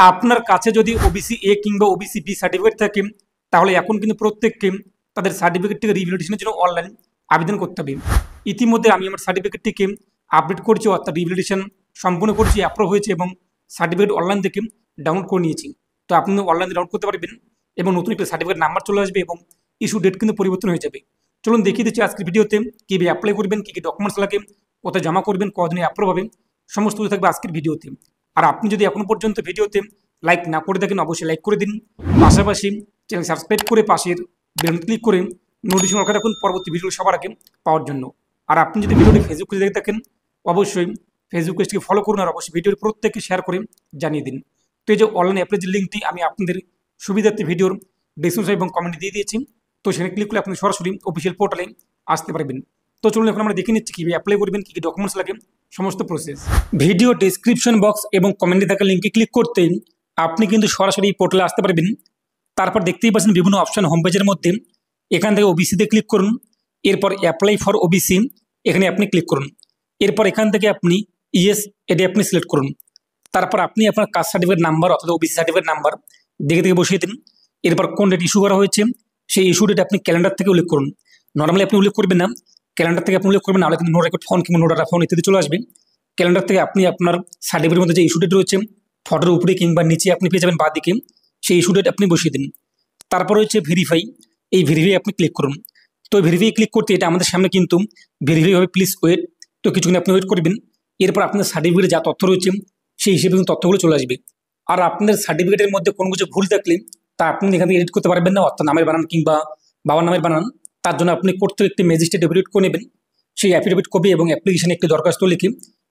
আপনার কাছে যদি ওবিসি এ কিংবা ওবিসি বি সার্টিফিকেট থাকে তাহলে এখন কিন্তু প্রত্যেককে তাদের সার্টিফিকেটটিকে রিভ্যালিডেশনের জন্য অনলাইন আবেদন করতে হবে। ইতিমধ্যে আমি আমার সার্টিফিকেটটিকে আপডেট করেছি, অর্থাৎ রিভ্যালিডেশন সম্পূর্ণ করেছি, অ্যাপ্রুভ হয়েছে এবং সার্টিফিকেট অনলাইন থেকে ডাউনলোড করে নিয়েছি। তো আপনি অনলাইনে ডাউনলোড করতে পারবেন এবং নতুন একটা সার্টিফিকেট নাম্বার চলে আসবে এবং ইস্যু ডেট কিন্তু পরিবর্তন হয়ে যাবে। চলুন দেখিয়ে দিচ্ছি আজকের ভিডিওতে কীভাবে অ্যাপ্লাই করবেন, কী কী ডকুমেন্টস লাগে, কোথায় জমা করবেন, কদিনে অ্যাপ্রুভ হবে, সমস্ত কিছু থাকবে আজকের ভিডিওতে। আর আপনি যদি এখনো পর্যন্ত ভিডিওতে লাইক না করে থাকেন অবশ্যই লাইক করে দিন, পাশাপাশি চ্যানেল সাবস্ক্রাইব করে পাশের বেল ক্লিক করে নোটিফিকেশন রাখা রাখুন পরবর্তী ভিডিও সবার আগে পাওয়ার জন্য। আর আপনি যদি ভিডিওটি ফেসবুক পেজে দেখে থাকেন অবশ্যই ফেসবুক পেজটিকে ফলো করুন আর অবশ্যই ভিডিওর প্রত্যেককে শেয়ার করে জানিয়ে দিন। তো এই যে অনলাইন অ্যাপ্লাইয়ের লিঙ্কটি আমি আপনাদের সুবিধার্থে ভিডিওর ডেসক্রিপশন এবং কমেন্টে দিয়ে দিয়েছি, তো সেখানে ক্লিক করলে আপনি সরাসরি অফিসিয়াল পোর্টালে আসতে পারবেন। তো চলুন এখন আমরা দেখে নিচ্ছি কীভাবে অ্যাপ্লাই করবেন, কী কী ডকুমেন্টস লাগে, সমস্ত প্রসেস। ভিডিও ডেসক্রিপশন বক্স এবং কমেন্টে থাকা লিঙ্কে ক্লিক করতেই আপনি কিন্তু সরাসরি এই পোর্টালে আসতে পারবেন। তারপর দেখতেই পাচ্ছেন বিভিন্ন অপশন হোম পেজের মধ্যে, এখান থেকে ওবিসিতে ক্লিক করুন, এরপর অ্যাপ্লাই ফর ওবিসি এখানে আপনি ক্লিক করুন, এরপর এখান থেকে আপনি ইয়েস এটি আপনি সিলেক্ট করুন। তারপর আপনি আপনার কাস্ট সার্টিফিকেট নাম্বার অর্থাৎ ওবিসি সার্টিফিকেট নাম্বার দেখে দেখে বসিয়ে দিন। এরপর কোন ডেট ইস্যু করা হয়েছে সেই ইস্যু ডেট আপনি ক্যালেন্ডার থেকে উল্লেখ করুন। নর্মালি আপনি উল্লেখ করবেন না, ক্যালেন্ডার থেকে আপনি উল্লেখ করবেন, নাহলে কিন্তু নো রেকর্ড ফোন কিংবা নো ডাটা ফোন ইত্যাদি চলে আসবে। ক্যালেন্ডার থেকে আপনি আপনার সার্টিফিকেটের মধ্যে যে ইস্যু ডেট রয়েছে ফটোর উপরে কিংবা নিচে আপনি পেয়ে যাবেন বাঁ দিকে, সেই ইস্যু ডেট আপনি বসিয়ে দিন। তারপর হচ্ছে ভেরিফাই, এই ভেরিফাই আপনি ক্লিক করুন। তো ভেরিফাই ক্লিক করতে এটা আমাদের সামনে কিন্তু ভেরিফাই হবে, প্লিজ ওয়েট। তো কিছুক্ষণ আপনি ওয়েট করবেন। এরপর আপনার সার্টিফিকেটে যা তথ্য রয়েছে সেই হিসেবে কিন্তু তথ্যগুলো চলে আসবে। আর আপনার সার্টিফিকেটের মধ্যে কোনো কিছু ভুল থাকলে তা আপনি এখান থেকে এডিট করতে পারবেন না, অর্থাৎ নামের বানান কিংবা বাবার নামের বানান, তার জন্য আপনি করতে একটি ম্যাজিস্ট্রেট অ্যাফিডেভিট করে নেবেন। সেই অ্যাফিডেভিট কপি এবং অ্যাপ্লিকেশনে একটি দরখাস্ত লিখে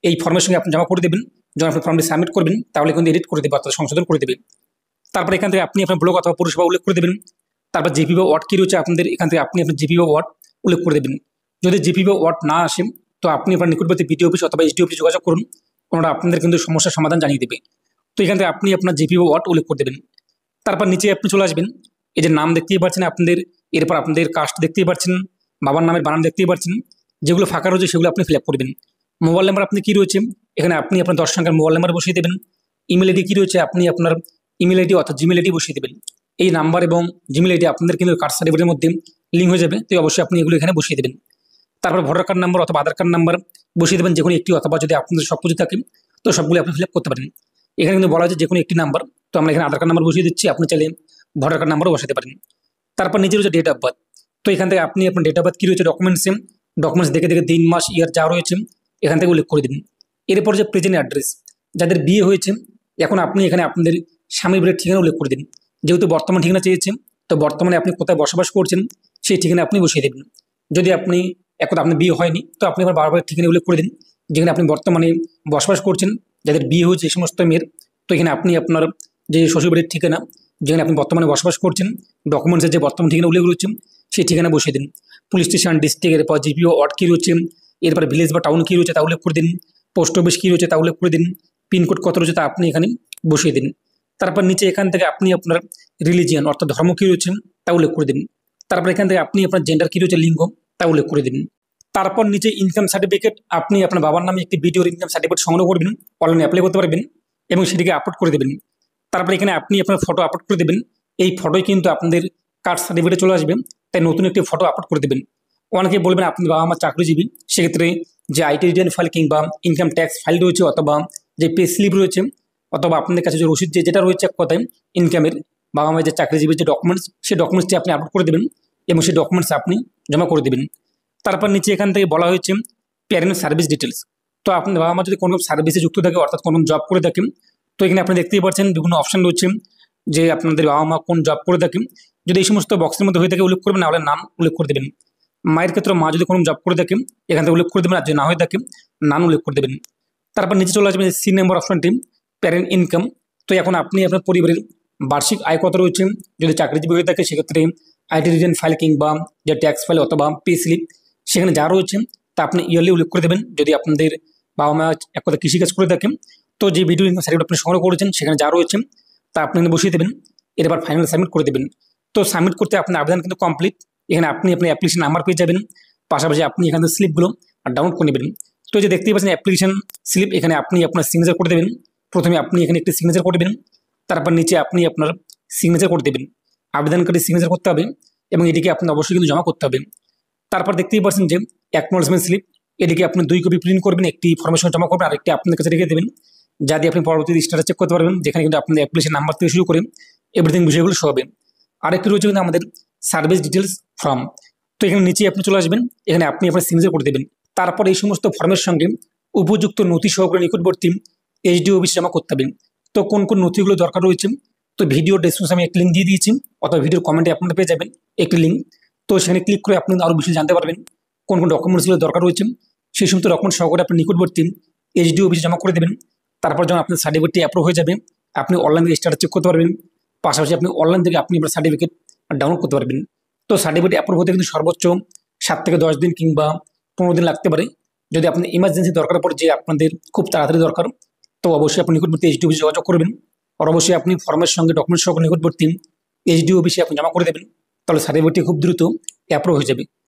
এই ফর্মের সঙ্গে আপনি জমা করে দেবেন। যখন আপনি ফর্মটি সাবমিট করবেন তাহলে কিন্তু এডিট করে দেবে, অর্থাৎ সংশোধন করে দেবে। তারপর এখান থেকে আপনি আপনার ব্লক অথবা পৌরসভা উল্লেখ করে দেবেন। তারপর জিপি বা ওয়ার্ড কী রয়েছে আপনাদের, এখান থেকে আপনি আপনার জিপি বা ওয়ার্ড উল্লেখ করে দেবেন। যদি জিপি বা ওয়ার্ড না আসে তো আপনি আপনার নিকটবর্তী বিডিও অফিস অথবা এসডি অফিসে যোগাযোগ করুন, ওনারা আপনাদের কিন্তু সমস্যার সমাধান জানিয়ে দেবে। তো এখান থেকে আপনি আপনার জিপি বা ওয়ার্ড উল্লেখ করে দেবেন। তারপর নিচে আপনি চলে আসবেন, এই যে নাম দেখতেই পাচ্ছেন আপনাদের, এরপর আপনাদের কাস্ট দেখতেই পাচ্ছেন, বাবার নামের বানান দেখতেই পাচ্ছেন, যেগুলো ফাঁকা রয়েছে সেগুলো আপনি ফিল আপ করবেন। মোবাইল নাম্বার আপনি কী রয়েছে এখানে আপনি আপনার 10 সংখ্যার মোবাইল নাম্বার বসিয়ে দেবেন। ইমেল আইডি কী রয়েছে আপনি আপনার ইমেল আইডি অর্থাৎ জিমেল আইডি বসিয়ে দেবেন। এই নাম্বার এবং জিমেল আইডি আপনাদের কিন্তু কাস্ট সার্টিফিকেটের মধ্যে লিঙ্ক হয়ে যাবে, তো অবশ্যই আপনি এগুলো এখানে বসিয়ে দেবেন। তারপর ভোটার কার্ড নাম্বার অথবা আধার কার্ড নাম্বার বসিয়ে দেবেন, যে কোনো একটি, অথবা যদি আপনাদের সব কিছু থাকে তো সবগুলো আপনি ফিল আপ করতে পারেন। এখানে কিন্তু বলা হয়েছে যে কোনো একটি নাম্বার, তো আমরা এখানে আধার কার্ড নাম্বার বসিয়ে দিচ্ছি, আপনি চাইলে ভোটার কার্ড নাম্বারও বসাতে পারেন। তারপর নিজের হচ্ছে ডেট অফ বার্থ, তো এখান থেকে আপনি আপনার ডেট অফ বার্থ কী রয়েছে ডকুমেন্টস দেখে দেখে দিন মাস ইয়ার যা রয়েছে এখান থেকে উল্লেখ করে দিন। এরপর যে প্রেজেন্ট অ্যাড্রেস, যাদের বিয়ে হয়েছে এখন আপনি এখানে আপনাদের স্বামীর বাড়ির ঠিকানা উল্লেখ করে দিন। যেহেতু বর্তমান ঠিকানা চেয়েছেন তো বর্তমানে আপনি কোথায় বসবাস করছেন সেই ঠিকানা আপনি বসিয়ে দেবেন। যদি আপনি এখন আপনার বিয়ে হয়নি তো আপনি আবার বারবার ঠিকানা উল্লেখ করে দিন যেখানে আপনি বর্তমানে বসবাস করছেন। যাদের বিয়ে হয়েছে এই সমস্ত মেয়ের, তো এখানে আপনি আপনার যে শ্বশুরবাড়ির ঠিকানা যেখানে আপনি বর্তমানে বসবাস করছেন, ডকুমেন্টসের যে বর্তমান ঠিকানা উল্লেখ রয়েছে সেই ঠিকানা বসিয়ে দিন। পুলিশ স্টেশন, ডিস্ট্রিক্ট, এরপর জিপিও ওয়ার্ড কী রয়েছে, এরপর ভিলেজ বা টাউন কী রয়েছে তা উল্লেখ করে দিন। পোস্ট অফিস কী রয়েছে তা উল্লেখ করে দিন। পিনকোড কত রয়েছে তা আপনি এখানে বসিয়ে দিন। তারপর নিচে এখান থেকে আপনি আপনার রিলিজিয়ান অর্থাৎ ধর্ম কী রয়েছে তা উল্লেখ করে দিন। তারপর এখান থেকে আপনি আপনার জেন্ডার কী রয়েছে লিঙ্গ তা উল্লেখ করে দিন। তারপর নিচে ইনকাম সার্টিফিকেট, আপনি আপনার বাবার নামে একটি ভিডিওর ইনকাম সার্টিফিকেট সংগ্রহ করবেন, অনলাইনে অ্যাপ্লাই করতে পারবেন এবং সেটিকে আপলোড করে দেবেন। তারপর এখানে আপনি আপনার ফটো আপলোড করে দেবেন। এই ফটোই কিন্তু আপনাদের কাস্ট সার্টিফিকেটে চলে আসবে, তাই নতুন একটি ফটো আপলোড করে দেবেন। অনেকে বলবেন আপনি বাবা মা চাকরিজীবী, সেক্ষেত্রে যে আইটি রিটার্ন ফাইল কিংবা ইনকাম ট্যাক্স ফাইল রয়েছে অথবা যে পে স্লিপ রয়েছে অথবা আপনাদের কাছে যে রসিদ যেটা রয়েছে এক কথায় ইনকামের, বাবা মায়ের যে চাকরিজীবীর যে ডকুমেন্টস সেই ডকুমেন্টসটি আপনি আপলোড করে দেবেন এবং সেই ডকুমেন্টস আপনি জমা করে দেবেন। তারপর নিচে এখান থেকে বলা হয়েছে প্যারেন্ট সার্ভিস ডিটেলস, তো আপনার বাবা মা যদি কোনো সার্ভিসে যুক্ত থাকে অর্থাৎ কোনো জব করে থাকেন তো এখানে আপনি দেখতেই পাচ্ছেন বিভিন্ন অপশন রয়েছে যে আপনাদের বাবা মা কোন জব করে থাকেন। যদি এই সমস্ত বক্সের মধ্যে হয়ে থাকে উল্লেখ করবেন, নাহলে নাম উল্লেখ করে দেবেন। মায়ের ক্ষেত্রে মা যদি কোনো জব করে থাকেন এখান থেকে উল্লেখ করে দেবেন, আর যদি না হয়ে থাকে নাম উল্লেখ করে দেবেন। তারপর নিচে চলে আসবেন সি নম্বর অপশনটি প্যারেন্ট ইনকাম, তো এখন আপনি আপনার পরিবারের বার্ষিক আয় কত রয়েছে, যদি চাকরিজীবী হয়ে থাকে সেক্ষেত্রে আইটি রিটার্ন ফাইল কিংবা যে ট্যাক্স ফাইল অথবা পে স্লিপ সেখানে যা রয়েছে তা আপনি ইয়ারলি উল্লেখ করে দেবেন। যদি আপনাদের বাবা মা এক কথা কৃষিকাজ করে থাকেন তো যে ভিডিও ইনকাম সার্টিফিকেট আপনি সংগ্রহ করেছেন সেখানে যা রয়েছে তা আপনি বসিয়ে দেবেন। এরপর ফাইনাল সাবমিট করে দেবেন। তো সাবমিট করতে আপনার আবেদন কিন্তু কমপ্লিট। এখানে আপনি আপনার অ্যাপ্লিকেশন নাম্বার পেয়ে যাবেন, পাশাপাশি আপনি এখান থেকে স্লিপগুলো ডাউনলোড করে নেবেন। তো যে দেখতেই পাচ্ছেন অ্যাপ্লিকেশন স্লিপ, এখানে আপনি আপনার সিগনেচার করে দেবেন। প্রথমে আপনি এখানে একটি সিগনেচার করে দেবেন, তারপর নিচে আপনি আপনার সিগনেচার করে দেবেন, আবেদনকারী সিগনেচার করতে হবে এবং এটিকে আপনি অবশ্যই কিন্তু জমা করতে হবে। তারপর দেখতেই পাচ্ছেন যে অ্যাকনোলেজমেন্ট স্লিপ, এটিকে আপনি 2 কপি প্রিন্ট করবেন, একটি ফরমেশন জমা করবেন আর একটি আপনার কাছে রেখে দেবেন, যা দিয়ে আপনি পরবর্তী স্ট্যাটাস চেক করতে পারবেন, যেখানে কিন্তু আপনার অ্যাপ্লিকেশন নাম্বার থেকে শুরু করে এভরিথিং বিষয়গুলো শো হবে। আরেকটি রয়েছে কিন্তু আমাদের সার্ভিস ডিটেলস ফর্ম। তো এখানে নিচে আপনি চলে আসবেন, এখানে আপনি আপনার সিগনেচার করে দেবেন। তারপর এই সমস্ত ফর্মের সঙ্গে উপযুক্ত নথি সহকারে নিকটবর্তী এইচডিও অফিসে জমা করতে হবে। তো কোন কোন নথিগুলো দরকার রয়েছে, তো ভিডিও ডেসক্রিপশনে আমি একটি লিঙ্ক দিয়ে দিয়েছি, অথবা ভিডিওর কমেন্টে আপনারা পেয়ে যাবেন একটি লিঙ্ক। তো সেখানে ক্লিক করে আপনি আরও বেশি জানতে পারবেন কোন কোন ডকুমেন্টসগুলো দরকার রয়েছে। সেই সমস্ত ডকুমেন্ট সহকারে আপনি নিকটবর্তী এইচডিও অফিসে জমা করে দেবেন। তারপর যখন আপনার সার্টিফিকেটটি অ্যাপ্রুভ হয়ে যাবে, আপনি অনলাইন থেকে স্ট্যাটাস চেক করতে পারবেন, পাশাপাশি আপনি অনলাইন থেকে আপনি আপনার সার্টিফিকেট ডাউনলোড করতে পারবেন। তো সার্টিফিকেট অ্যাপ্রুভ হতে কিন্তু সর্বোচ্চ 7 থেকে 10 দিন কিংবা 15 দিন লাগতে পারে। যদি আপনি ইমার্জেন্সি দরকার পড়ে যে আপনাদের খুব তাড়াতাড়ি দরকার, তো অবশ্যই আপনি নিকটবর্তী এইচডিও অফিসে যোগাযোগ করবেন। আর অবশ্যই আপনি ফর্মের সঙ্গে ডকুমেন্ট সহ নিকটবর্তী এইচডিও অফিসে আপনি জমা করে দেবেন, তাহলে সার্টিফিকেটটি খুব দ্রুত অ্যাপ্রুভ হয়ে যাবে।